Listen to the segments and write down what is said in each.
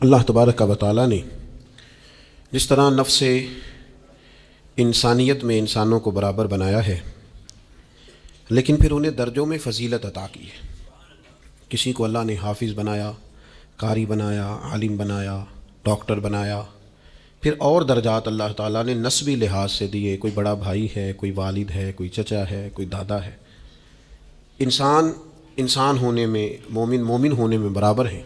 اللہ تبارک و تعالیٰ نے جس طرح نفس انسانیت میں انسانوں کو برابر بنایا ہے، لیکن پھر انہیں درجوں میں فضیلت عطا کی ہے۔ کسی کو اللہ نے حافظ بنایا، قاری بنایا، عالم بنایا، ڈاکٹر بنایا، پھر اور درجات اللہ تعالیٰ نے نسبی لحاظ سے دیے۔ کوئی بڑا بھائی ہے، کوئی والد ہے، کوئی چچا ہے، کوئی دادا ہے۔ انسان ہونے میں، مومن ہونے میں برابر ہیں،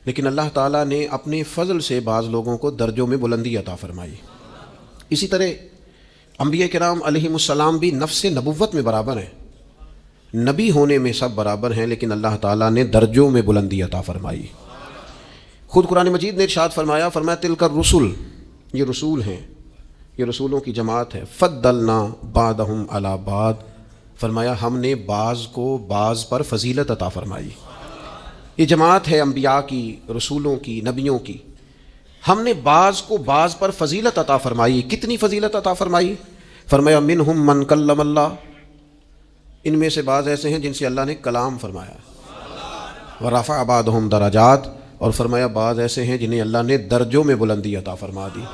لیکن اللہ تعالیٰ نے اپنے فضل سے بعض لوگوں کو درجوں میں بلندی عطا فرمائی۔ اسی طرح انبیاء کرام علیہم السلام بھی نفس نبوت میں برابر ہیں، نبی ہونے میں سب برابر ہیں، لیکن اللہ تعالیٰ نے درجوں میں بلندی عطا فرمائی۔ خود قرآن مجید نے ارشاد فرمایا تلک الرسل، یہ رسول ہیں، یہ رسولوں کی جماعت ہے، فضلنا بعضهم علی بعض، فرمایا ہم نے بعض کو بعض پر فضیلت عطا فرمائی۔ یہ جماعت ہے انبیاء کی، رسولوں کی، نبیوں کی، ہم نے بعض کو بعض پر فضیلت عطا فرمائی۔ کتنی فضیلت عطا فرمائی؟ فرمایا منہم من کلم اللہ، ان میں سے بعض ایسے ہیں جن سے اللہ نے کلام فرمایا، ورفع بعضهم درجات، اور فرمایا بعض ایسے ہیں جنہیں اللہ نے درجوں میں بلندی عطا فرما دی۔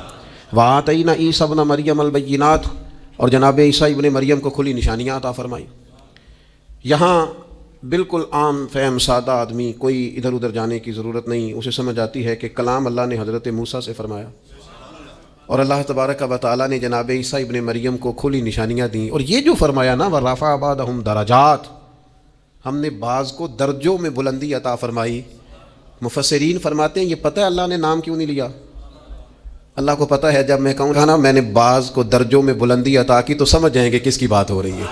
وآتینا عیسی ابن مریم البینات، اور جناب عیسی ابن مریم کو کھلی نشانیاں عطا فرمائی۔ یہاں بالکل عام فہم سادہ آدمی، کوئی ادھر ادھر جانے کی ضرورت نہیں، اسے سمجھ آتی ہے کہ کلام اللہ نے حضرت موسیٰ سے فرمایا، اور اللہ تبارک و تعالیٰ نے جناب عیسی ابن مریم کو کھلی نشانیاں دیں، اور یہ جو فرمایا نا وَرَفَعَ بَعْضَهُمْ درجات، ہم نے بعض کو درجوں میں بلندی عطا فرمائی۔ مفسرین فرماتے ہیں یہ پتہ ہے اللہ نے نام کیوں نہیں لیا؟ اللہ کو پتہ ہے جب میں کہوں گا نا میں نے بعض کو درجوں میں بلندی عطا کی تو سمجھ جائیں گے کس کی بات ہو رہی ہے،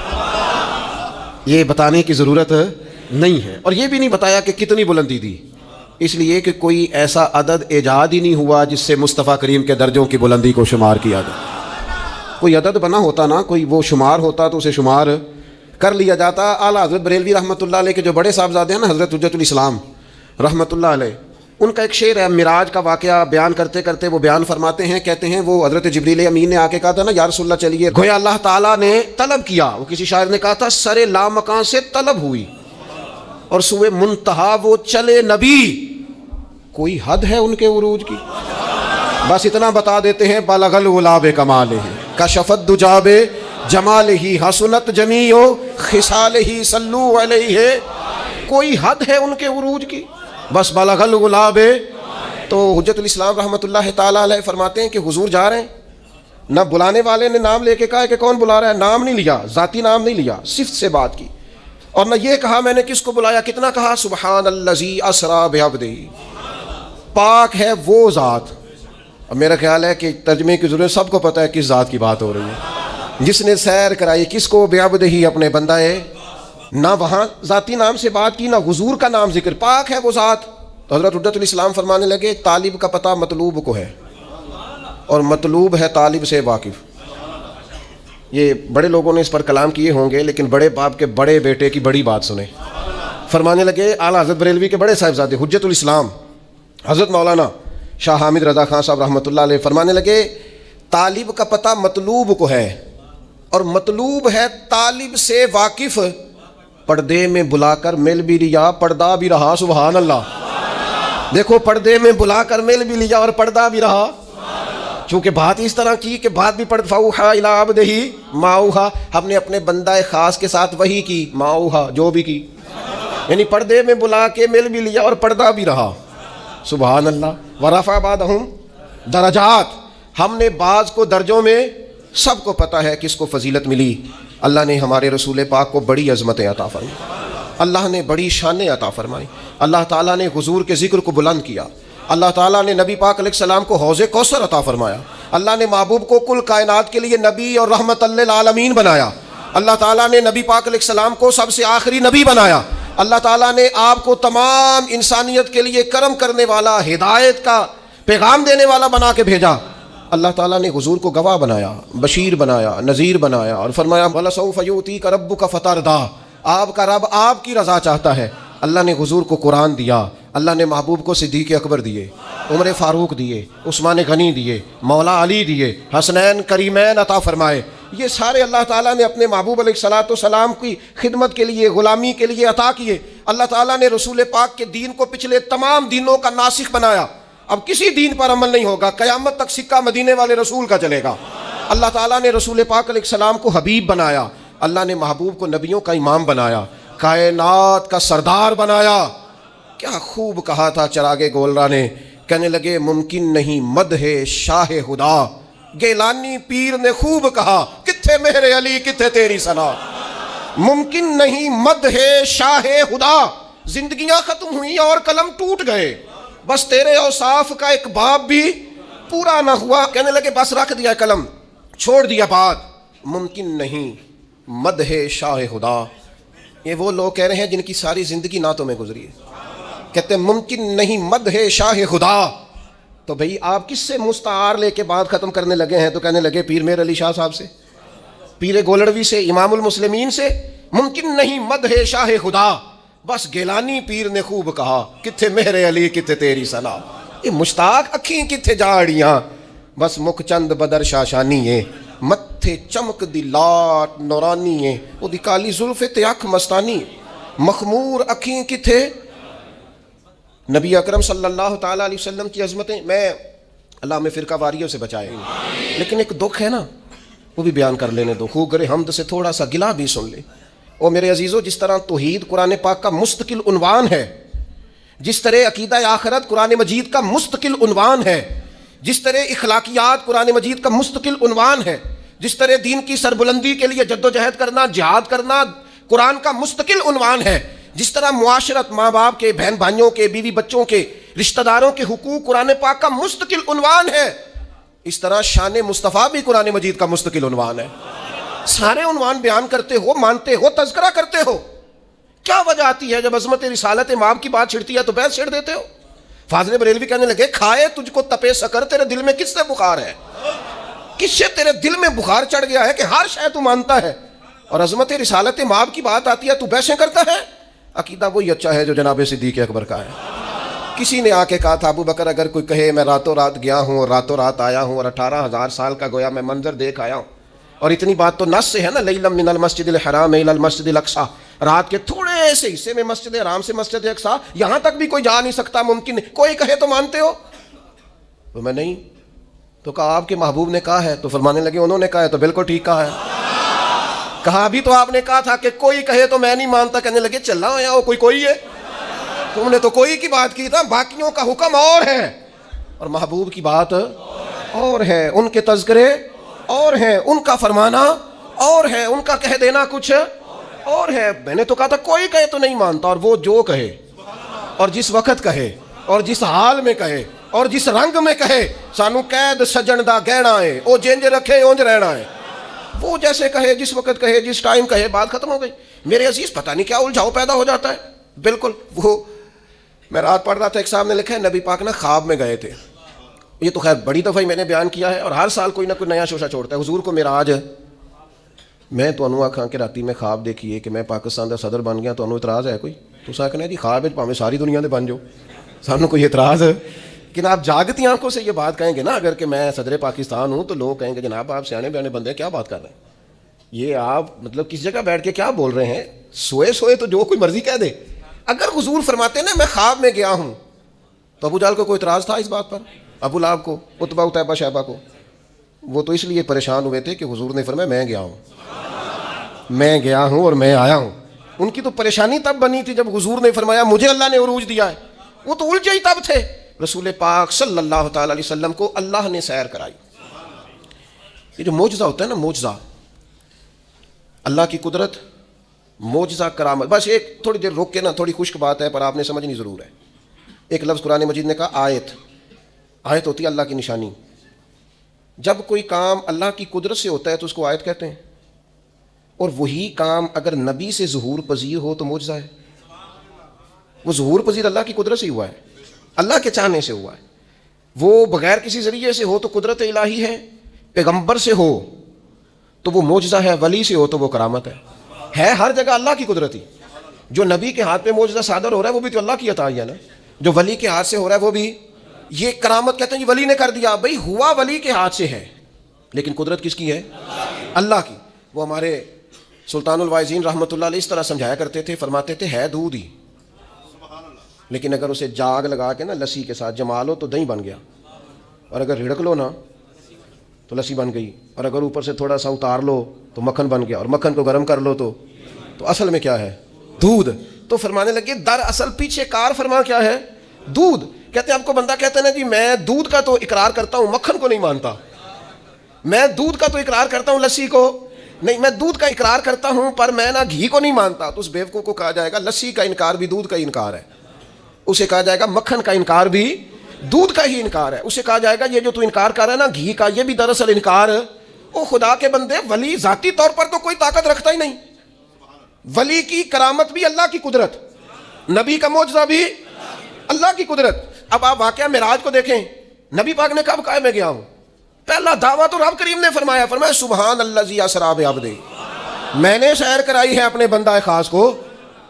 یہ بتانے کی ضرورت نہیں ہے۔ اور یہ بھی نہیں بتایا کہ کتنی بلندی دی، اس لیے کہ کوئی ایسا عدد ایجاد ہی نہیں ہوا جس سے مصطفیٰ کریم کے درجوں کی بلندی کو شمار کیا جائے۔ کوئی عدد بنا ہوتا نا، کوئی وہ شمار ہوتا تو اسے شمار کر لیا جاتا۔ اعلیٰ حضرت بریلوی رحمۃ اللہ علیہ کے جو بڑے صاحبزادے ہیں نا، حضرت حجت الاسلام رحمۃ اللہ علیہ، ان کا ایک شعر ہے، معراج کا واقعہ بیان کرتے کرتے وہ بیان فرماتے ہیں، کہتے ہیں وہ حضرت جبریل امین نے آ کے کہا تھا نا یا رسول اللہ چلیے، گویا اللہ تعالیٰ نے طلب کیا، وہ کسی شاعر نے کہا تھا سر لامکان سے طلب ہوئی اور سوئے منتہا وہ چلے نبی، کوئی حد ہے ان کے عروج کی؟ بس اتنا بتا دیتے ہیں بلغ العلا بکمالہ کشفت دجا بجمالہ حسنت جمیع خصالہ صلو علیہ، کوئی حد ہے ان کے عروج کی؟ بس بلغ العلا بے۔ تو حجت الاسلام رحمۃ اللہ تعالیٰ علیہ فرماتے ہیں کہ حضور جا رہے ہیں، نہ بلانے والے نے نام لے کے کہا کہ کون بلا رہا ہے، نام نہیں لیا، ذاتی نام نہیں لیا، صفت سے بات کی، اور نہ یہ کہا میں نے کس کو بلایا، کتنا کہا سبحان الذی اسریٰ بعبدہ، پاک ہے وہ ذات۔ اب میرا خیال ہے کہ ترجمے کی ضرورت، سب کو پتہ ہے کس ذات کی بات ہو رہی ہے، جس نے سیر کرائی کس کو، بعبدہ، اپنے بندہ ہے، نہ وہاں ذاتی نام سے بات کی، نہ حضور کا نام ذکر، پاک ہے وہ ذات۔ تو حضرت حجت الاسلام فرمانے لگے طالب کا پتہ مطلوب کو ہے، اور مطلوب ہے طالب سے واقف۔ یہ بڑے لوگوں نے اس پر کلام کیے ہوں گے، لیکن بڑے باپ کے بڑے بیٹے کی بڑی بات سنیں۔ فرمانے لگے اعلیٰ حضرت بریلوی کے بڑے صاحبزادے حجت الاسلام حضرت مولانا شاہ حامد رضا خان صاحب رحمۃ اللہ علیہ فرمانے لگے طالب کا پتہ مطلوب کو ہے، اور مطلوب ہے طالب سے واقف، پردے میں بلا کر مل بھی لیا، پردہ بھی رہا، سبحان اللہ۔ دیکھو پردے میں بلا کر مل بھی لیا اور پردہ بھی رہا، چونکہ بات اس طرح کی کہ بات بھی پڑھ فَأَوْحَىٰ إِلَىٰ عَبْدِهِ مَا أَوْحَىٰ، ہم نے اپنے بندہ خاص کے ساتھ وحی کی، مَا أَوْحَىٰ، جو بھی کی، یعنی پردے میں بلا کے مل بھی لیا اور پردہ بھی رہا، سبحان اللہ۔ وَرَفَعَ بَعْضَهُمْ درجات، ہم نے بعض کو درجوں میں، سب کو پتہ ہے کس کو فضیلت ملی۔ اللہ نے ہمارے رسول پاک کو بڑی عظمتیں عطا فرمائی، اللہ نے بڑی شانیں عطا فرمائی، اللہ تعالیٰ نے حضور کے ذکر کو بلند کیا، اللہ تعالیٰ نے نبی پاک علیہ السلام کو حوض کوثر عطا فرمایا، اللہ نے محبوب کو کل کائنات کے لیے نبی اور رحمت للعالمین بنایا، اللہ تعالیٰ نے نبی پاک علیہ السلام کو سب سے آخری نبی بنایا، اللہ تعالیٰ نے آپ کو تمام انسانیت کے لیے کرم کرنے والا، ہدایت کا پیغام دینے والا بنا کے بھیجا، اللہ تعالیٰ نے حضور کو گواہ بنایا، بشیر بنایا، نذیر بنایا، اور فرمایا وَلَسَوْفَ يُؤْتِيكَ رَبُّكَ فَتَرْضَىٰ، آپ کا رب آپ کی رضا چاہتا ہے۔ اللہ نے حضور کو قرآن دیا، اللہ نے محبوب کو صدیق اکبر دیے، عمر فاروق دیے، عثمان غنی دیے، مولا علی دیے، حسنین کریمین عطا فرمائے، یہ سارے اللہ تعالیٰ نے اپنے محبوب علیہ السلام کی خدمت کے لیے، غلامی کے لیے عطا کیے۔ اللہ تعالیٰ نے رسول پاک کے دین کو پچھلے تمام دینوں کا ناسخ بنایا، اب کسی دین پر عمل نہیں ہوگا، قیامت تک سکہ مدینے والے رسول کا چلے گا۔ اللہ تعالیٰ نے رسول پاک علیہ السلام کو حبیب بنایا، اللہ نے محبوب کو نبیوں کا امام بنایا، کائنات کا سردار بنایا۔ کیا خوب کہا تھا چراغ گولرا نے، کہنے لگے ممکن نہیں مدح شاہ خدا، گیلانی پیر نے خوب کہا کتھے میرے علی کتھے تیری ثنا۔ ممکن نہیں مدح شاہ خدا، زندگیاں ختم ہوئی اور قلم ٹوٹ گئے، بس تیرے اوصاف کا ایک باب بھی پورا نہ ہوا۔ کہنے لگے بس رکھ دیا قلم، چھوڑ دیا بات۔ ممکن نہیں مدح شاہ خدا، یہ وہ لوگ کہہ رہے ہیں جن کی ساری زندگی نعتوں میں گزری ہے، کہتے ہیں ممکن نہیں مدح شاہ خدا۔ تو بھئی آپ کس سے مستعار لے کے بات ختم کرنے لگے ہیں؟ تو کہنے لگے پیر میر علی شاہ صاحب سے، پیر گولڑوی سے، امام المسلمین سے۔ ممکن نہیں مدح شاہ خدا، بس گیلانی پیر نے خوب کہا کتھے میرے علی کتھے تیری ثنا۔ یہ مشتاق اکھیں کتھے جاڑیاں، بس مکھ چند بدر شاشانی ہے، متھے چمک دی لاٹ نورانی ہے، وہ دی کالی زلف تے اکھ مستانی، مخمور اکھیں کتھے۔ نبی اکرم صلی اللہ تعالیٰ علیہ وسلم کی عظمتیں، میں اللہ میں فرقہ واریوں سے بچائے، لیکن ایک دکھ ہے نا، وہ بھی بیان کر لینے دو، خوب گرے حمد سے تھوڑا سا گلا بھی سن لے۔ اور میرے عزیزو، جس طرح توحید قرآن پاک کا مستقل عنوان ہے، جس طرح عقیدہ آخرت قرآن مجید کا مستقل عنوان ہے، جس طرح اخلاقیات قرآن مجید کا مستقل عنوان ہے، جس طرح دین کی سربلندی کے لیے جد و جہد کرنا، جہاد کرنا قرآن کا مستقل عنوان ہے، جس طرح معاشرت، ماں باپ کے، بہن بھائیوں کے، بیوی بچوں کے، رشتہ داروں کے حقوق قرآن پاک کا مستقل عنوان ہے، اس طرح شان مصطفیٰ بھی قرآن مجید کا مستقل عنوان ہے۔ سارے عنوان بیان کرتے ہو، مانتے ہو، تذکرہ کرتے ہو، کیا وجہ آتی ہے جب عظمت رسالت ماب کی بات چھڑتی ہے تو بحث چھڑ دیتے ہو؟ فاضل بریلوی کہنے لگے کھائے تجھ کو تپے سکر، تیرے دل میں کس سے بخار ہے؟ کس سے تیرے دل میں بخار چڑھ گیا ہے کہ ہر شے تو مانتا ہے اور عظمت رسالت ماب کی بات آتی ہے تو بحثیں کرتا ہے؟ عقیدہ وہی اچھا ہے جو جناب صدیق اکبر کا ہے۔ کسی نے آ کے کہا تھا ابو بکر اگر کوئی کہے میں راتوں رات گیا ہوں اور راتوں رات آیا ہوں اور 18,000 سال کا گویا میں منظر دیکھ آیا ہوں، اور اتنی بات تو نص سے ہے نا، لیلا من المسجد الحرام الى المسجد الاقصی، رات کے تھوڑے سے حصے میں مسجد حرام سے مسجد اقصی یہاں تک بھی کوئی جا نہیں سکتا، ممکن نہیں، کوئی کہے تو مانتے ہو؟ تو میں نہیں، تو کہا آپ کے محبوب نے کہا ہے، تو فرمانے لگے انہوں نے کہا ہے تو بالکل ٹھیک کہا ہے۔ کہا بھی تو آپ نے کہا تھا کہ کوئی کہے تو میں نہیں مانتا، کہنے لگے چلا آیا ہو کوئی ہے، تم نے تو کوئی کی بات کی تھا، باقیوں کا حکم اور ہے اور محبوب کی بات اور ہے، ان کے تذکرے اور ہیں، ان کا فرمانا اور ہے، ان کا کہہ دینا کچھ اور ہے۔ میں نے تو کہا تھا کوئی کہے تو نہیں مانتا، اور وہ جو کہے اور جس وقت کہے اور جس حال میں کہے اور جس رنگ میں کہے، سانو قید سجن دا گہنا ہے، او جنج رکھے اونج رہنا ہے، وہ جیسے کہے، جس وقت کہے، جس ٹائم کہے، بات ختم ہو گئی۔ میرے عزیز پتہ نہیں کیا الجھاؤ پیدا ہو جاتا ہے۔ بالکل، وہ میں رات پڑھ رہا تھا، ایک صاحب نے لکھا ہے نبی پاک نے خواب میں گئے تھے، یہ تو خیر بڑی دفعہ ہی میں نے بیان کیا ہے اور ہر سال کوئی نہ کوئی نیا شوشہ چھوڑتا ہے۔ حضور کو معراج، میں تو انہوں آکھاں کہ راتی میں خواب دیکھیے کہ میں پاکستان دا صدر بن گیا، تو انہوں اعتراض ہے کوئی؟ تو سا کہنا جی خواب ہے پاویں ساری دنیا دے بن جاؤ، سانوں کوئی اعتراض ہے؟ لیکن آپ جاگتی آنکھوں سے یہ بات کہیں گے نا اگر کہ میں صدر پاکستان ہوں، تو لوگ کہیں گے جناب آپ سیانے بیانے بندے کیا بات کر رہے ہیں، یہ آپ مطلب کس جگہ بیٹھ کے کیا بول رہے ہیں، سوئے سوئے تو جو کوئی مرضی کہہ دے۔ اگر حضور فرماتے ہیں نا میں خواب میں گیا ہوں، تو ابو جہل کو کوئی اعتراض تھا اس بات پر؟ ابو لہب کو، عتبہ اتیبہ شیبہ کو، وہ تو اس لیے پریشان ہوئے تھے کہ حضور نے فرمایا میں گیا ہوں، میں گیا ہوں اور میں آیا ہوں۔ ان کی تو پریشانی تب بنی تھی جب حضور نے فرمایا مجھے اللہ نے عروج دیا ہے، وہ تو الجھے ہی تب تھے۔ رسول پاک صلی اللہ تعالی علیہ وسلم کو اللہ نے سیر کرائی۔ یہ جو معجزہ ہوتا ہے نا، معجزہ، اللہ کی قدرت، معجزہ، کرامت، بس ایک تھوڑی دیر روک کے نا، تھوڑی خشک بات ہے پر آپ نے سمجھنی ضرور ہے۔ ایک لفظ قرآن مجید نے کہا آیت، آیت ہوتی ہے اللہ کی نشانی۔ جب کوئی کام اللہ کی قدرت سے ہوتا ہے تو اس کو آیت کہتے ہیں، اور وہی کام اگر نبی سے ظہور پذیر ہو تو معجزہ ہے۔ وہ ظہور پذیر اللہ کی قدرت سے ہوا ہے، اللہ کے چاہنے سے ہوا ہے۔ وہ بغیر کسی ذریعے سے ہو تو قدرت الہی ہے، پیغمبر سے ہو تو وہ معجزہ ہے، ولی سے ہو تو وہ کرامت ہے ہر جگہ اللہ کی قدرت ہی۔ جو نبی کے ہاتھ میں معجزہ صادر ہو رہا ہے وہ بھی تو اللہ کی عطا ہے نا، جو ولی کے ہاتھ سے ہو رہا ہے وہ بھی، یہ کرامت کہتے ہیں جی ولی نے کر دیا، بھئی ہوا ولی کے ہاتھ سے ہے لیکن قدرت کس کی ہے؟ اللہ کی۔ وہ ہمارے سلطان الواعظین رحمۃ اللہ علیہ اس طرح سمجھایا کرتے تھے، فرماتے تھے ہے دودھ ہی، لیکن اگر اسے جاگ لگا کے نا لسی کے ساتھ جما لو تو دہی بن گیا، اور اگر رڑک لو نا تو لسی بن گئی، اور اگر اوپر سے تھوڑا سا اتار لو تو مکھن بن گیا، اور مکھن کو گرم کر لو تو اصل میں کیا ہے؟ دودھ۔ تو فرمانے لگے در اصل پیچھے کار فرما کیا ہے؟ دودھ۔ کہتے ہیں آپ کو بندہ کہتا ہے نا جی میں دودھ کا تو اقرار کرتا ہوں مکھن کو نہیں مانتا، میں دودھ کا تو اقرار کرتا ہوں لسی کو نہیں، میں دودھ کا اقرار کرتا ہوں پر میں نا گھی کو نہیں مانتا، تو اس بیوقوف کو کہا جائے گا لسی کا انکار بھی دودھ کا ہی انکار ہے، اسے کہا جائے گا مکھن کا انکار بھی دودھ کا ہی انکار ہے، اسے کہا جائے گا یہ جو تو انکار کر رہا ہے نا گھی کا، یہ بھی دراصل انکار ہے۔ او خدا کے بندے، ولی ذاتی طور پر تو کوئی طاقت رکھتا ہی نہیں، ولی کی کرامت بھی اللہ کی قدرت، نبی کا معجزہ بھی اللہ کی قدرت۔ اب آپ واقعہ معراج کو دیکھیں، نبی پاک نے کب کہا میں گیا ہوں؟ پہلا دعویٰ تو رب کریم نے فرمایا سبحان الذی اسریٰ بعبدہ، میں نے سیر کرائی ہے اپنے بندہ خاص کو۔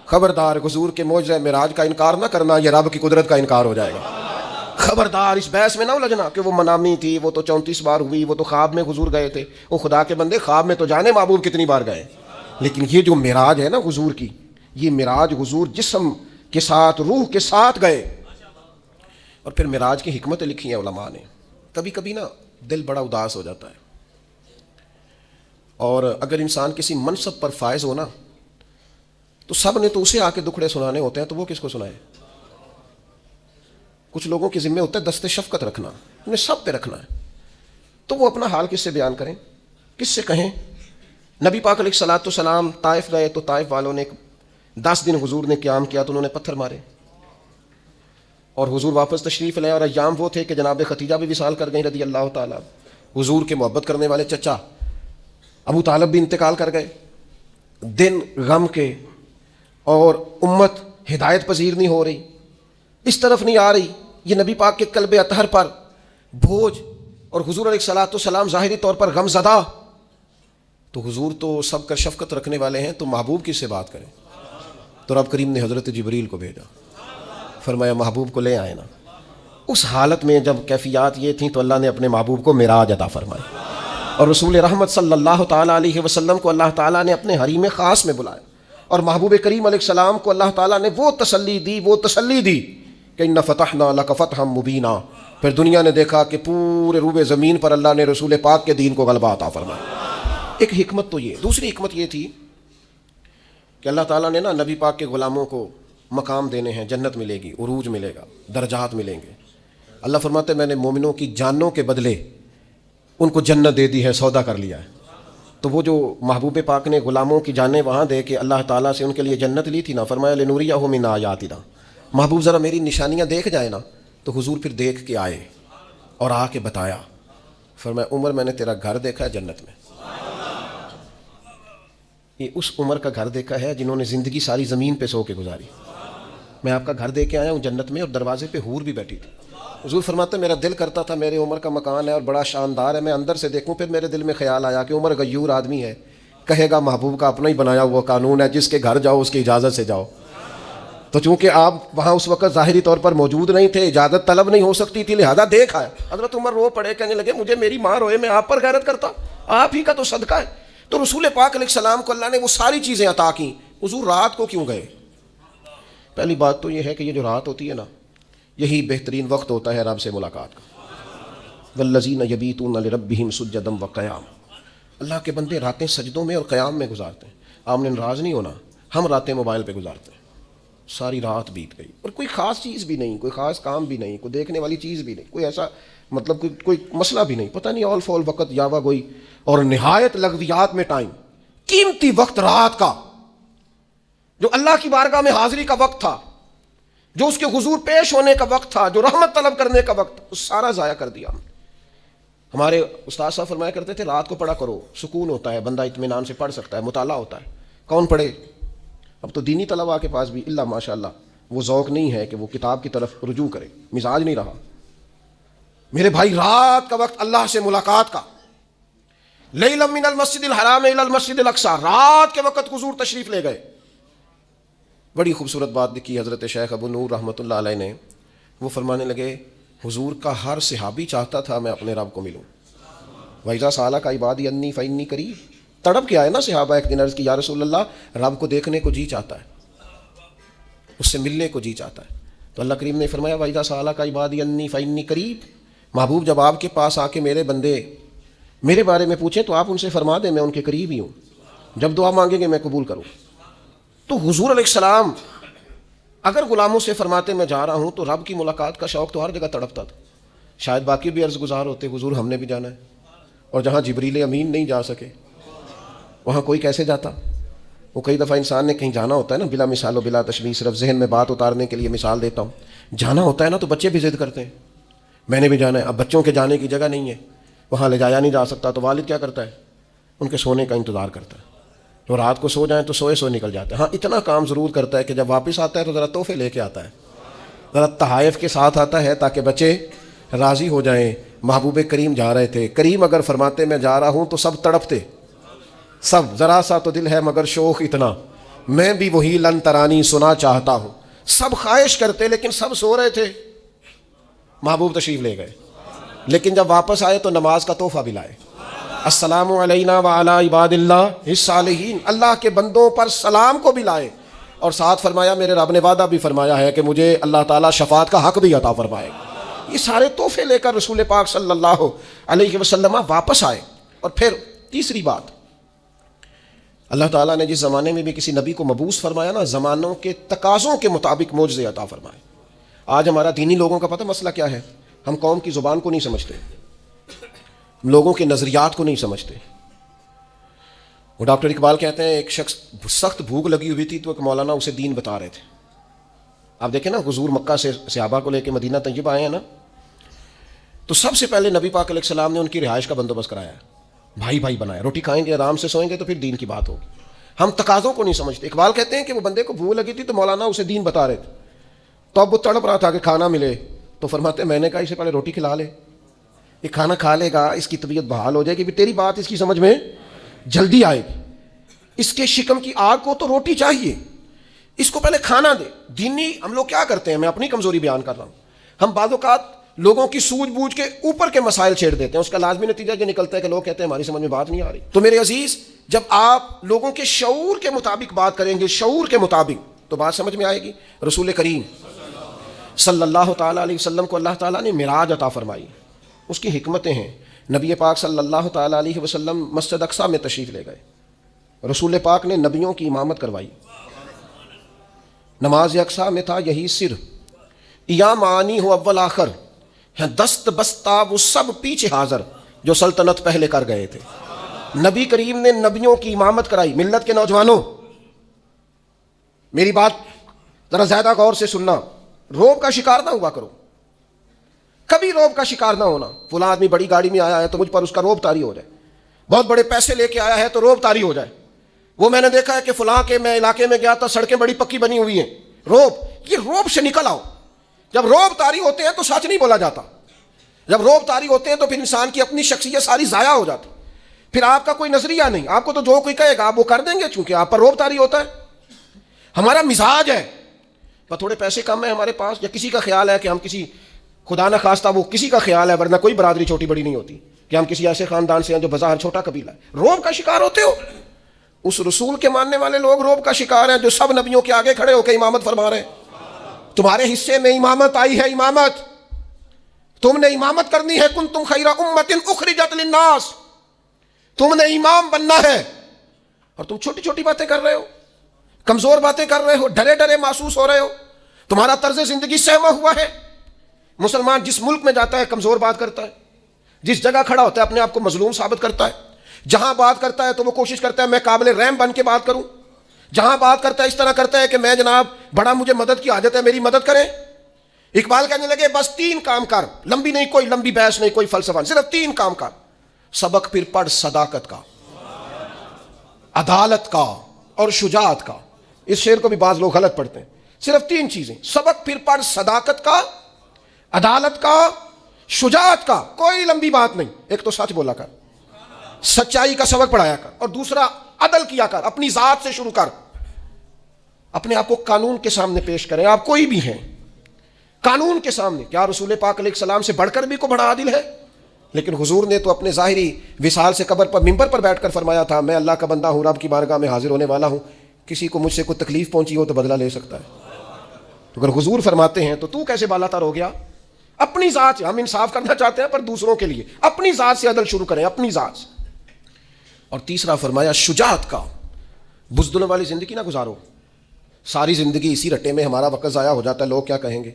خبردار، حضور کے معجزہ معراج کا انکار نہ کرنا، یہ رب کی قدرت کا انکار ہو جائے گا۔ خبردار، اس بحث میں نہ الجھنا کہ وہ منامی تھی، وہ تو 34 بار ہوئی، وہ تو خواب میں حضور گئے تھے۔ وہ خدا کے بندے، خواب میں تو جانے محبوب کتنی بار گئے، لیکن یہ جو معراج ہے نا حضور کی، یہ معراج حضور جسم کے ساتھ روح کے ساتھ گئے۔ اور پھر معراج کی حکمتیں لکھی ہیں علماء نے۔ کبھی کبھی نا دل بڑا اداس ہو جاتا ہے، اور اگر انسان کسی منصب پر فائز ہو نا تو سب نے تو اسے آ کے دکھڑے سنانے ہوتے ہیں، تو وہ کس کو سنائے؟ کچھ لوگوں کے ذمہ ہوتا ہے دست شفقت رکھنا، انہیں سب پہ رکھنا ہے، تو وہ اپنا حال کس سے بیان کریں، کس سے کہیں؟ نبی پاک علیہ الصلوۃ والسلام طائف گئے تو طائف والوں نے 10 دن حضور نے قیام کیا تو انہوں نے پتھر مارے، اور حضور واپس تشریف لائے، اور ایام وہ تھے کہ جناب ختیجہ بھی وصال کر گئیں رضی اللہ تعالیٰ، حضور کے محبت کرنے والے چچا ابو طالب بھی انتقال کر گئے، دن غم کے، اور امت ہدایت پذیر نہیں ہو رہی، اس طرف نہیں آ رہی، یہ نبی پاک کے قلب اطہر پر بوجھ، اور حضور علیہ الصلوۃ والسلام ظاہری طور پر غم زدہ، تو حضور تو سب کا شفقت رکھنے والے ہیں، تو محبوب کس سے بات کریں؟ تو رب کریم نے حضرت جبریل کو بھیجا، فرمایا محبوب کو لے آئے نا۔ اس حالت میں جب کیفیات یہ تھیں تو اللہ نے اپنے محبوب کو معراج عطا فرمائی، اور رسول رحمت صلی اللہ تعالیٰ علیہ وسلم کو اللہ تعالیٰ نے اپنے حریم خاص میں بلایا، اور محبوب کریم علیہ السلام کو اللہ تعالیٰ نے وہ تسلی دی کہ ان فتحنا لک فتحا مبینا۔ پھر دنیا نے دیکھا کہ پورے روبے زمین پر اللہ نے رسول پاک کے دین کو غلبہ عطا فرمایا۔ ایک حکمت تو یہ، دوسری حکمت یہ تھی کہ اللہ تعالیٰ نے نا نبی پاک کے غلاموں کو مقام دینے ہیں، جنت ملے گی، عروج ملے گا، درجات ملیں گے۔ اللہ فرماتے میں نے مومنوں کی جانوں کے بدلے ان کو جنت دے دی ہے، سودا کر لیا ہے۔ تو وہ جو محبوب پاک نے غلاموں کی جانیں وہاں دے کے اللہ تعالیٰ سے ان کے لیے جنت لی تھی نا، فرمایا لنوریہ من آیاتنا، محبوب ذرا میری نشانیاں دیکھ جائے نا، تو حضور پھر دیکھ کے آئے اور آ کے بتایا، فرمایا عمر میں نے تیرا گھر دیکھا ہے جنت میں، یہ اس عمر کا گھر دیکھا ہے جنہوں نے زندگی ساری زمین پہ سو کے گزاری، میں آپ کا گھر دے کے آیا ہوں جنت میں، اور دروازے پہ حور بھی بیٹھی تھی۔ حضور فرماتے میرا دل کرتا تھا میرے عمر کا مکان ہے اور بڑا شاندار ہے، میں اندر سے دیکھوں، پھر میرے دل میں خیال آیا کہ عمر غیور آدمی ہے، کہے گا محبوب کا اپنا ہی بنایا ہوا قانون ہے جس کے گھر جاؤ اس کی اجازت سے جاؤ۔ تو چونکہ آپ وہاں اس وقت ظاہری طور پر موجود نہیں تھے، اجازت طلب نہیں ہو سکتی تھی، لہذا دیکھ آئے۔ حضرت عمر رو پڑے، کہنے لگے مجھے میری ماں روئے میں آپ پر غیرت کرتا، آپ ہی کا تو صدقہ ہے۔ تو رسول پاک علیہ السلام کو اللہ نے وہ ساری چیزیں عطا کی۔ حضور رات کو کیوں گئے؟ پہلی بات تو یہ ہے کہ یہ جو رات ہوتی ہے نا، یہی بہترین وقت ہوتا ہے رب سے ملاقات کا۔ والذین یبیتون لربہم سجدا وقیاما، اللہ کے بندے راتیں سجدوں میں اور قیام میں گزارتے ہیں۔ آپ نے ناراض نہیں ہونا، ہم راتیں موبائل پہ گزارتے ہیں، ساری رات بیت گئی اور کوئی خاص چیز بھی نہیں، کوئی خاص کام بھی نہیں، کوئی دیکھنے والی چیز بھی نہیں، کوئی ایسا مطلب کوئی مسئلہ بھی نہیں، پتہ نہیں آل فول وقت یاوا گوئی، اور نہایت لغویات میں ٹائم۔ قیمتی وقت رات کا جو اللہ کی بارگاہ میں حاضری کا وقت تھا، جو اس کے حضور پیش ہونے کا وقت تھا، جو رحمت طلب کرنے کا وقت، اس سارا ضائع کر دیا۔ ہمارے استاد صاحب فرمایا کرتے تھے رات کو پڑھا کرو، سکون ہوتا ہے، بندہ اطمینان سے پڑھ سکتا ہے، مطالعہ ہوتا ہے۔ کون پڑھے؟ اب تو دینی طلباء کے پاس بھی اللہ ماشاء اللہ وہ ذوق نہیں ہے کہ وہ کتاب کی طرف رجوع کرے، مزاج نہیں رہا۔ میرے بھائی رات کا وقت اللہ سے ملاقات کا، لیلا من المسجد الحرام الی المسجد الاقصی، رات کے وقت حضور تشریف لے گئے۔ بڑی خوبصورت بات لکھی حضرت شیخ ابو نور رحمۃ اللہ علیہ نے، وہ فرمانے لگے حضور کا ہر صحابی چاہتا تھا میں اپنے رب کو ملوں۔ وَإِذَا سَأَلَكَ عِبَادِي عَنِّي فَإِنِّي قَرِيبٌ، تڑپ کے آئے نا صحابہ، ایک دن عرض کی یا رسول اللہ رب کو دیکھنے کو جی چاہتا ہے، اس سے ملنے کو جی چاہتا ہے۔ تو اللہ کریم نے فرمایا وَإِذَا سَأَلَكَ عِبَادِي عَنِّي فَإِنِّي قَرِيبٌ، محبوب جب آپ کے پاس آ کے میرے بندے میرے بارے میں پوچھیں تو آپ ان سے فرما دیں میں ان کے قریب ہی ہوں، جب دعا مانگیں گے میں قبول کروں۔ تو حضور علیہ السلام اگر غلاموں سے فرماتے میں جا رہا ہوں تو رب کی ملاقات کا شوق تو ہر جگہ تڑپتا تھا۔ شاید باقی بھی عرض گزار ہوتے حضور ہم نے بھی جانا ہے، اور جہاں جبریل امین نہیں جا سکے وہاں کوئی کیسے جاتا؟ وہ کئی دفعہ انسان نے کہیں جانا ہوتا ہے نا، بلا مثال و بلا تشبیہ، صرف ذہن میں بات اتارنے کے لیے مثال دیتا ہوں، جانا ہوتا ہے نا تو بچے بھی ضد کرتے ہیں میں نے بھی جانا ہے۔ اب بچوں کے جانے کی جگہ نہیں ہے، وہاں لے جایا نہیں جا سکتا، تو والد کیا کرتا ہے؟ ان کے سونے کا انتظار کرتا ہے، تو رات کو سو جائیں تو سوئے سوئے نکل جاتا ہے۔ ہاں اتنا کام ضرور کرتا ہے کہ جب واپس آتا ہے تو ذرا تحفے لے کے آتا ہے، ذرا تحائف کے ساتھ آتا ہے تاکہ بچے راضی ہو جائیں۔ محبوب کریم جا رہے تھے، کریم اگر فرماتے میں جا رہا ہوں تو سب تڑپتے، سب ذرا سا تو دل ہے مگر شوق اتنا، میں بھی وہی لن ترانی سنا چاہتا ہوں، سب خواہش کرتے لیکن سب سو رہے تھے۔ محبوب تشریف لے گئے، لیکن جب واپس آئے تو نماز کا تحفہ بھی لائے، السلام علینا وعلی عباد اللہ الصالحین، اللہ کے بندوں پر سلام کو بھی لائے، اور ساتھ فرمایا میرے رب نے وعدہ بھی فرمایا ہے کہ مجھے اللہ تعالیٰ شفاعت کا حق بھی عطا فرمائے گا۔ یہ سارے تحفے لے کر رسول پاک صلی اللہ علیہ وسلم واپس آئے۔ اور پھر تیسری بات، اللہ تعالیٰ نے جس زمانے میں بھی کسی نبی کو مبعوث فرمایا نا، زمانوں کے تقاضوں کے مطابق معجزے عطا فرمائے۔ آج ہمارا دینی لوگوں کا پتہ مسئلہ کیا ہے؟ ہم قوم کی زبان کو نہیں سمجھتے، لوگوں کے نظریات کو نہیں سمجھتے۔ وہ ڈاکٹر اقبال کہتے ہیں ایک شخص سخت بھوک لگی ہوئی تھی تو ایک مولانا اسے دین بتا رہے تھے۔ آپ دیکھیں نا، حضور مکہ سے صحابہ کو لے کے مدینہ طیب آئے ہیں نا، تو سب سے پہلے نبی پاک علیہ السلام نے ان کی رہائش کا بندوبست کرایا، بھائی بھائی بنایا، روٹی کھائیں گے آرام سے سوئیں گے تو پھر دین کی بات ہوگی۔ ہم تقاضوں کو نہیں سمجھتے۔ اقبال کہتے ہیں کہ وہ بندے کو بھوک لگی تھی تو مولانا اسے دین بتا رہے تھے، تو اب وہ تڑپ رہا تھا کہ کھانا ملے، تو فرماتے میں نے کہا اسے پہلے روٹی کھلا لے، یہ کھانا کھا لے گا، اس کی طبیعت بحال ہو جائے گی، تیری بات اس کی سمجھ میں جلدی آئے گی، اس کے شکم کی آگ کو تو روٹی چاہیے، اس کو پہلے کھانا دے۔ دینی ہم لوگ کیا کرتے ہیں، میں اپنی کمزوری بیان کر رہا ہوں، ہم بعض اوقات لوگوں کی سوجھ بوجھ کے اوپر کے مسائل چھیڑ دیتے ہیں، اس کا لازمی نتیجہ یہ نکلتا ہے کہ لوگ کہتے ہیں ہماری سمجھ میں بات نہیں آ رہی۔ تو میرے عزیز، جب آپ لوگوں کے شعور کے مطابق بات کریں گے، شعور کے مطابق، تو بات سمجھ میں آئے گی۔ رسول کریم صلی اللہ تعالیٰ علیہ وسلم کو اللہ تعالیٰ نے معراج عطا فرمائی، اس کی حکمتیں ہیں۔ نبی پاک صلی اللہ تعالیٰ علیہ وسلم مسجد اقصیٰ میں تشریف لے گئے، رسول پاک نے نبیوں کی امامت کروائی، نماز اقصیٰ میں تھا یہی سر، یا معانی ہو اول آخر، دست بستہ وہ سب پیچھے حاضر جو سلطنت پہلے کر گئے تھے۔ نبی کریم نے نبیوں کی امامت کرائی۔ ملت کے نوجوانوں، میری بات ذرا زیادہ غور سے سننا، روب کا شکار نہ ہوا کرو، کبھی روب کا شکار نہ ہونا۔ فلاں آدمی بڑی گاڑی میں آیا ہے تو مجھ پر اس کا روب طاری ہو جائے، بہت بڑے پیسے لے کے آیا ہے تو روب طاری ہو جائے، وہ میں نے دیکھا ہے کہ فلاں کے میں علاقے میں گیا تھا سڑکیں بڑی پکی بنی ہوئی ہیں، روب، یہ روب سے نکل آؤ۔ جب روب طاری ہوتے ہیں تو سچ نہیں بولا جاتا، جب روب طاری ہوتے ہیں تو پھر انسان کی اپنی شخصیت ساری ضائع ہو جاتی، پھر آپ کا کوئی نظریہ نہیں، آپ کو تو جو کوئی کہے گا آپ وہ کر دیں گے، چونکہ آپ پر روب طاری ہوتا ہے۔ ہمارا مزاج ہے، پر تھوڑے پیسے کم ہیں ہمارے پاس، یا کسی کا خیال ہے کہ ہم کسی، خدا نہ خواستہ وہ کسی کا خیال ہے، ورنہ کوئی برادری چھوٹی بڑی نہیں ہوتی، کہ ہم کسی ایسے خاندان سے ہیں جو بظاہر چھوٹا قبیلہ ہے، روب کا شکار ہوتے ہو۔ اس رسول کے ماننے والے لوگ روب کا شکار ہیں جو سب نبیوں کے آگے کھڑے ہو کے امامت فرما رہے ہیں۔ تمہارے حصے میں امامت آئی ہے، امامت تم نے امامت کرنی ہے، کنتم خیر امت اخرجت للناس، تم نے امام بننا ہے، اور تم چھوٹی چھوٹی باتیں کر رہے ہو، کمزور باتیں کر رہے ہو، ڈرے ڈرے محسوس ہو رہے ہو، تمہارا طرز زندگی سہما ہوا ہے۔ مسلمان جس ملک میں جاتا ہے کمزور بات کرتا ہے، جس جگہ کھڑا ہوتا ہے اپنے آپ کو مظلوم ثابت کرتا ہے، جہاں بات کرتا ہے تو وہ کوشش کرتا ہے میں قابل رحم بن کے بات کروں، جہاں بات کرتا ہے اس طرح کرتا ہے کہ میں جناب بڑا مجھے مدد کی حاجت ہے، میری مدد کریں۔ اقبال کہنے لگے بس 3 کام کر، لمبی نہیں، کوئی لمبی بحث نہیں، کوئی فلسفہ، صرف 3 کام کر، سبق پھر پڑھ صداقت کا، عدالت کا اور شجاعت کا۔ اس شعر کو بھی بعض لوگ غلط پڑھتے ہیں، صرف 3 چیزیں، سبق پھر پڑھ صداقت کا، عدالت کا، شجاعت کا، کوئی لمبی بات نہیں۔ ایک تو سچ بولا کر، سچائی کا سبق پڑھایا کر، اور دوسرا عدل کیا کر، اپنی ذات سے شروع کر، اپنے آپ کو قانون کے سامنے پیش کریں، آپ کوئی بھی ہیں قانون کے سامنے۔ کیا رسول پاک علیہ السلام سے بڑھ کر بھی کوئی بڑا عادل ہے؟ لیکن حضور نے تو اپنے ظاہری وصال سے قبر پر ممبر پر بیٹھ کر فرمایا تھا میں اللہ کا بندہ ہوں، رب کی بارگاہ میں حاضر ہونے والا ہوں، کسی کو مجھ سے کوئی تکلیف پہنچی ہو تو بدلہ لے سکتا ہے۔ تو اگر حضور فرماتے ہیں تو کیسے بالا تر ہو گیا؟ اپنی ذات سے ہم انصاف کرنا چاہتے ہیں پر دوسروں کے لیے اپنی ذات سے عدل شروع کریں، اپنی ذات سے۔ اور تیسرا فرمایا شجاعت کا، بزدلوں والی زندگی نہ گزارو۔ ساری زندگی اسی رٹے میں ہمارا وقت ضائع ہو جاتا ہے، لوگ کیا کہیں گے،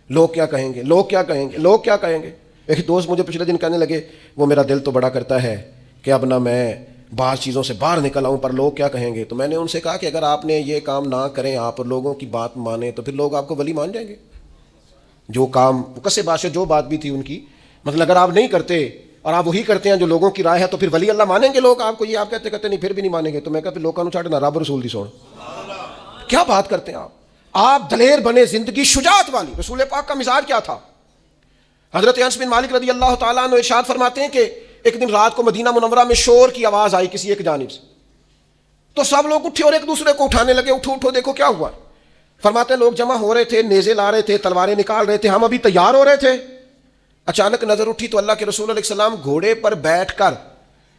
لوگ کیا کہیں گے، لوگ کیا کہیں گے، لوگ کیا کہیں گے۔ ایک دوست مجھے پچھلے دن کہنے لگے وہ میرا دل تو بڑا کرتا ہے کہ اب نہ میں بعض چیزوں سے باہر نکل آؤں پر لوگ کیا کہیں گے۔ تو میں نے ان سے کہا کہ اگر آپ نے یہ کام نہ کریں، آپ لوگوں کی بات مانیں تو پھر لوگ آپ کو ولی مان جائیں گے۔ جو کام کسے بادشاہ جو بات بھی تھی ان کی، مطلب اگر آپ نہیں کرتے اور آپ وہی کرتے ہیں جو لوگوں کی رائے ہے تو پھر ولی اللہ مانیں گے لوگ آپ کو؟ یہ آپ کہتے نہیں پھر بھی نہیں مانیں گے۔ تو میں کہا پھر لوگوں چھاڑ نہ رب رسول دی سوڑ، کیا بات کرتے ہیں آپ دلیر بنے، زندگی شجاعت والی۔ رسول پاک کا مزاج کیا تھا؟ حضرت انس بن مالک رضی اللہ تعالیٰ عنہ ارشاد فرماتے ہیں کہ ایک دن رات کو مدینہ منورہ میں شور کی آواز آئی کسی ایک جانب سے، تو سب لوگ اٹھے اور ایک دوسرے کو اٹھانے لگے، اٹھو اٹھو دیکھو کیا ہوا۔ فرماتے ہیں لوگ جمع ہو رہے تھے، نیزے لا رہے تھے، تلواریں نکال رہے تھے، ہم ابھی تیار ہو رہے تھے۔ اچانک نظر اٹھی تو اللہ کے رسول علیہ السلام گھوڑے پر بیٹھ کر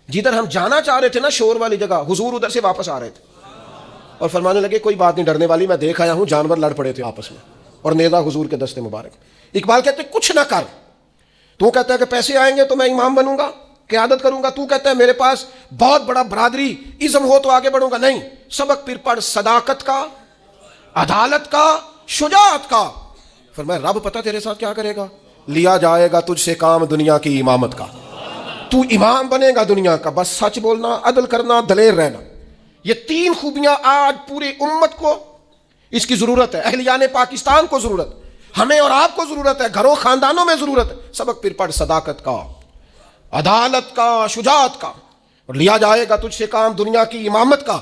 جدھر ہم جانا چاہ رہے تھے نا شور والی جگہ، حضور ادھر سے واپس آ رہے تھے اور فرمانے لگے کوئی بات نہیں ڈرنے والی، میں دیکھ آیا ہوں جانور لڑ پڑے تھے آپس میں اور نیزہ حضور کے دستے مبارک۔ اقبال کہتے ہیں کچھ نہ کر، تو کہتا ہے کہ پیسے آئیں گے تو میں امام بنوں گا، قیادت کروں گا، تو کہتا ہے میرے پاس بہت بڑا برادری ازم ہو تو آگے بڑھوں گا، نہیں، سبق پھر پڑھ صداقت کا، عدالت کا، شجاعت کا۔ فرمایا رب پتہ تیرے ساتھ کیا کرے گا، لیا جائے گا تجھ سے کام دنیا کی امامت کا، تو امام بنے گا دنیا کا، بس سچ بولنا، عدل کرنا، دلیر رہنا۔ یہ تین خوبیاں آج پوری امت کو اس کی ضرورت ہے، اہلیان پاکستان کو ضرورت، ہمیں اور آپ کو ضرورت ہے، گھروں خاندانوں میں ضرورت ہے۔ سبق پھر پڑھ صداقت کا، عدالت کا، شجاعت کا، اور لیا جائے گا تجھ سے کام دنیا کی امامت کا۔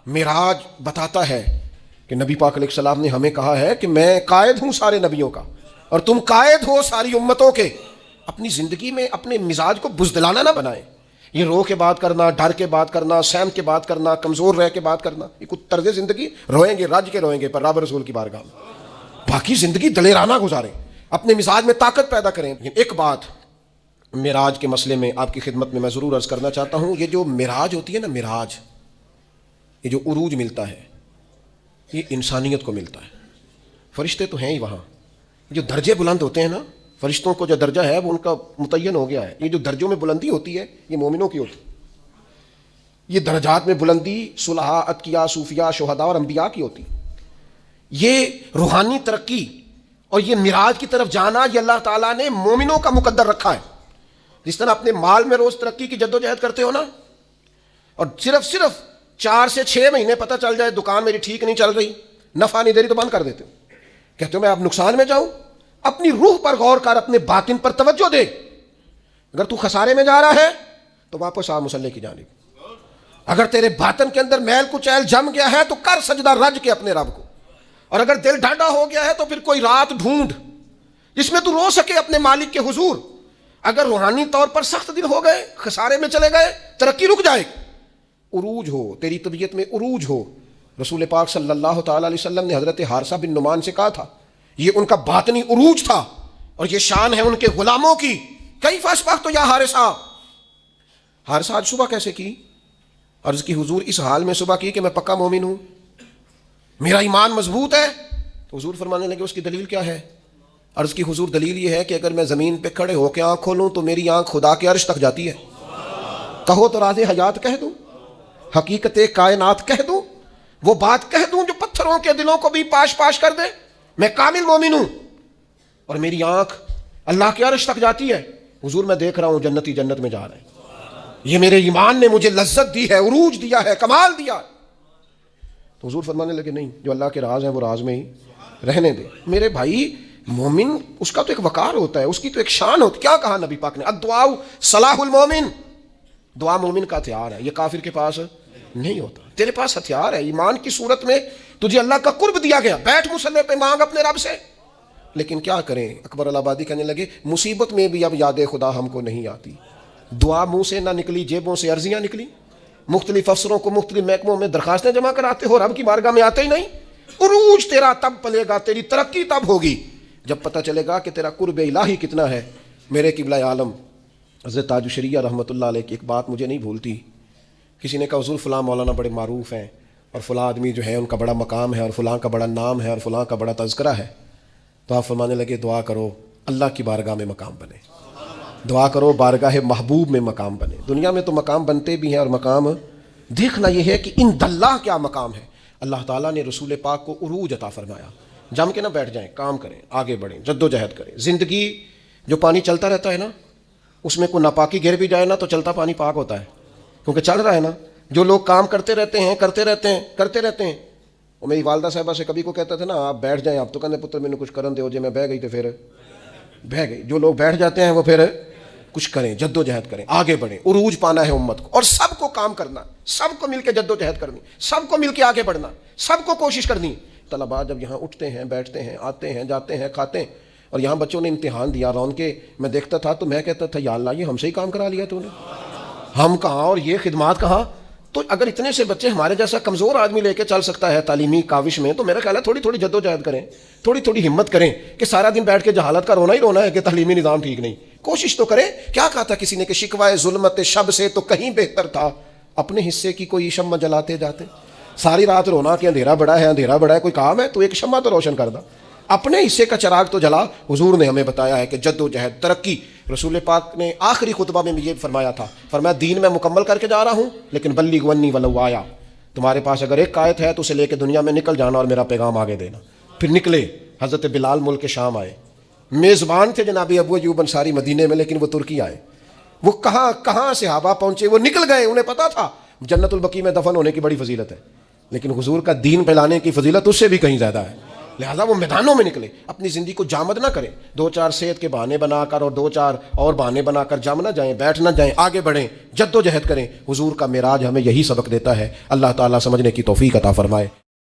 معراج بتاتا ہے کہ نبی پاک علیہ السلام نے ہمیں کہا ہے کہ میں قائد ہوں سارے نبیوں کا اور تم قائد ہو ساری امتوں کے۔ اپنی زندگی میں اپنے مزاج کو بزدلانہ نہ بنائیں، یہ رو کے بات کرنا، ڈر کے بات کرنا، سہم کے بات کرنا، کمزور رہ کے بات کرنا، یہ کچھ طرز زندگی روئیں گے، رج کے روئیں گے پر رب رسول کی بارگاہ میں۔ باقی زندگی دلیرانہ گزاریں، اپنے مزاج میں طاقت پیدا کریں۔ ایک بات معراج کے مسئلے میں آپ کی خدمت میں میں ضرور عرض کرنا چاہتا ہوں، یہ جو معراج ہوتی ہے نا، معراج، یہ جو عروج ملتا ہے یہ انسانیت کو ملتا ہے۔ فرشتے تو ہیں ہی وہاں، جو درجے بلند ہوتے ہیں نا، فرشتوں کو جو درجہ ہے وہ ان کا متعین ہو گیا ہے۔ یہ جو درجوں میں بلندی ہوتی ہے یہ مومنوں کی ہوتی ہے، یہ درجات میں بلندی صلحاء، اتقیاء، صوفیاء، شہداء اور انبیاء کی ہوتی ہے۔ یہ روحانی ترقی اور یہ معراج کی طرف جانا یہ اللہ تعالیٰ نے مومنوں کا مقدر رکھا ہے۔ جس طرح اپنے مال میں روز ترقی کی جدوجہد کرتے ہو نا، اور صرف 4 سے 6 مہینے پتہ چل جائے دکان میری ٹھیک نہیں چل رہی، نفع نہیں دے رہی تو بند کر دیتے ہو، کہتے ہو میں اب نقصان میں جاؤں۔ اپنی روح پر غور کر، اپنے باطن پر توجہ دے۔ اگر تو خسارے میں جا رہا ہے تو واپس آ مصلی کی جانب۔ اگر تیرے باطن کے اندر میل کچیل جم گیا ہے تو کر سجدہ رج کے اپنے رب کو، اور اگر دل ڈھاڈا ہو گیا ہے تو پھر کوئی رات ڈھونڈ جس میں تو رو سکے اپنے مالک کے حضور۔ اگر روحانی طور پر سخت دن ہو گئے، خسارے میں چلے گئے، ترقی رک جائے، عروج ہو، تیری طبیعت میں عروج ہو۔ رسول پاک صلی اللہ تعالیٰ علیہ وسلم نے حضرت حارثہ بن نعمان سے کہا تھا، یہ ان کا باطنی عروج تھا اور یہ شان ہے ان کے غلاموں کی۔ کیف اصبحت یا حارثہ، حارثہ آج صبح کیسے کی؟ عرض کی حضور اس حال میں صبح کی کہ میں پکا مومن ہوں، میرا ایمان مضبوط ہے۔ تو حضور فرمانے لگے اس کی دلیل کیا ہے؟ عرض کی حضور دلیل یہ ہے کہ اگر میں زمین پہ کھڑے ہو کے آنکھ کھولوں تو میری آنکھ خدا کے عرش تک جاتی ہے۔ کہو تو راز حیات کہہ دوں، حقیقت کائنات کہہ دوں، وہ بات کہہ دوں جو پتھروں کے دلوں کو بھی پاش پاش کر دے۔ میں کامل مومن ہوں اور میری آنکھ اللہ کے عرش تک جاتی ہے۔ حضور میں دیکھ رہا ہوں جنتی جنت میں جا رہے ہیں، یہ میرے ایمان نے مجھے لذت دی ہے، عروج دیا ہے، کمال دیا۔ تو حضور فرمانے لگے نہیں، جو اللہ کے راز ہیں وہ راز میں ہی رہنے دے۔ میرے بھائی، مومن اس کا تو ایک وقار ہوتا ہے، اس کی تو ایک شان ہوتی ہے۔ کیا کہا نبی پاک نے؟ الدعاء صلاح المومن، دعا مومن کا ہتھیار ہے، یہ کافر کے پاس نہیں ہوتا۔ تیرے پاس ہتھیار ہے، ایمان کی صورت میں تجھے اللہ کا قرب دیا گیا، بیٹھ مصلی پہ مانگ اپنے رب سے۔ لیکن کیا کریں، اکبر الآبادی کہنے لگے مصیبت میں بھی اب یاد خدا ہم کو نہیں آتی۔ دعا منہ سے نہ نکلی، جیبوں سے عرضیاں نکلی، مختلف افسروں کو مختلف محکموں میں درخواستیں جمع کراتے ہو، رب کی بارگاہ میں آتے ہی نہیں۔ عروج تیرا تب پلے گا، تیری ترقی تب ہوگی جب پتہ چلے گا کہ تیرا قرب الہی کتنا ہے۔ میرے قبلہ عالم حضرت تاج الشریعہ رحمۃ اللہ علیہ کی ایک بات مجھے نہیں بھولتی۔ کسی نے کہا حضور فلاں مولانا بڑے معروف ہیں، اور فلاں آدمی جو ہے ان کا بڑا مقام ہے اور فلاں کا بڑا نام ہے اور فلاں کا بڑا تذکرہ ہے، تو آپ فرمانے لگے دعا کرو اللہ کی بارگاہ میں مقام بنے، دعا کرو بارگاہ محبوب میں مقام بنے۔ دنیا میں تو مقام بنتے بھی ہیں، اور مقام دیکھنا یہ ہے کہ ان اللہ کیا مقام ہے۔ اللہ تعالیٰ نے رسول پاک کو عروج عطا فرمایا، جم کے نہ بیٹھ جائیں، کام کریں، آگے بڑھیں، جد و جہد کریں۔ زندگی جو پانی چلتا رہتا ہے نا، اس میں کوئی ناپاکی گر بھی جائے نا تو چلتا پانی پاک ہوتا ہے، کیونکہ چل رہا ہے نا۔ جو لوگ کام کرتے رہتے ہیں، وہ میری والدہ صاحبہ سے کبھی کو کہتا تھا نا آپ بیٹھ جائیں، آپ تو کہتے پتر میں نے کچھ کرن دے ہو جے میں بہ گئی تو پھر بہ گئی۔ جو لوگ بیٹھ جاتے ہیں وہ پھر کچھ کریں، جد و جہد کریں، آگے بڑھیں۔ عروج پانا ہے امت کو، اور سب کو کام کرنا، سب کو مل کے جد و جہد کرنی، سب کو مل کے آگے بڑھنا، سب کو کوشش کرنی۔ طلباء جب یہاں اٹھتے ہیں، بیٹھتے ہیں، آتے ہیں، جاتے ہیں، کھاتے ہیں، اور یہاں بچوں نے امتحان دیا رون کے میں دیکھتا تھا تو میں کہتا تھا یا اللہ یہ ہم سے ہی کام کرا لیا تو نے، ہم کہاں اور یہ خدمات کہاں۔ تو اگر اتنے سے بچے ہمارے جیسا کمزور آدمی لے کے چل سکتا ہے تعلیمی کاوش میں، تو میرا خیال ہے تھوڑی تھوڑی جد و جہد کریں، تھوڑی تھوڑی ہمت کریں کہ سارا دن بیٹھ کے جہالت کا رونا ہی رونا ہے کہ تعلیمی نظام ٹھیک نہیں۔ کوشش تو کریں۔ کیا کہا تھا کسی نے کہ شکوائے ظلمت شب سے تو کہیں بہتر تھا اپنے حصے کی کوئی شمع جلاتے جاتے۔ ساری رات رونا کہ اندھیرا بڑا ہے، اندھیرا بڑا ہے، کوئی کام ہے تو ایک شمع تو روشن کر دا، اپنے حصے کا چراغ تو جلا۔ حضور نے ہمیں بتایا ہے کہ جد و جہد، ترقی۔ رسول پاک نے آخری خطبہ میں یہ فرمایا تھا، فرمایا دین میں مکمل کر کے جا رہا ہوں، لیکن بلغ عنی ولو آیا، تمہارے پاس اگر ایک آیت ہے تو اسے لے کے دنیا میں نکل جانا اور میرا پیغام آگے دینا۔ پھر نکلے، حضرت بلال ملک شام آئے، میزبان تھے جناب ابو ایوب انصاری مدینے میں، لیکن وہ ترکی آئے۔ وہ کہاں صحابہ پہنچے، وہ نکل گئے، انہیں پتا تھا جنت البقیع میں دفن ہونے کی بڑی فضیلت ہے، لیکن حضور کا دین پھیلانے کی فضیلت اس سے بھی کہیں زیادہ ہے، لہذا وہ میدانوں میں نکلے۔ اپنی زندگی کو جامد نہ کریں، 2-4 صحت کے بہانے بنا کر اور 2-4 اور بہانے بنا کر جم نہ جائیں، بیٹھ نہ جائیں، آگے بڑھیں، جد و جہد کریں۔ حضور کا معراج ہمیں یہی سبق دیتا ہے۔ اللہ تعالیٰ سمجھنے کی توفیق عطا فرمائے۔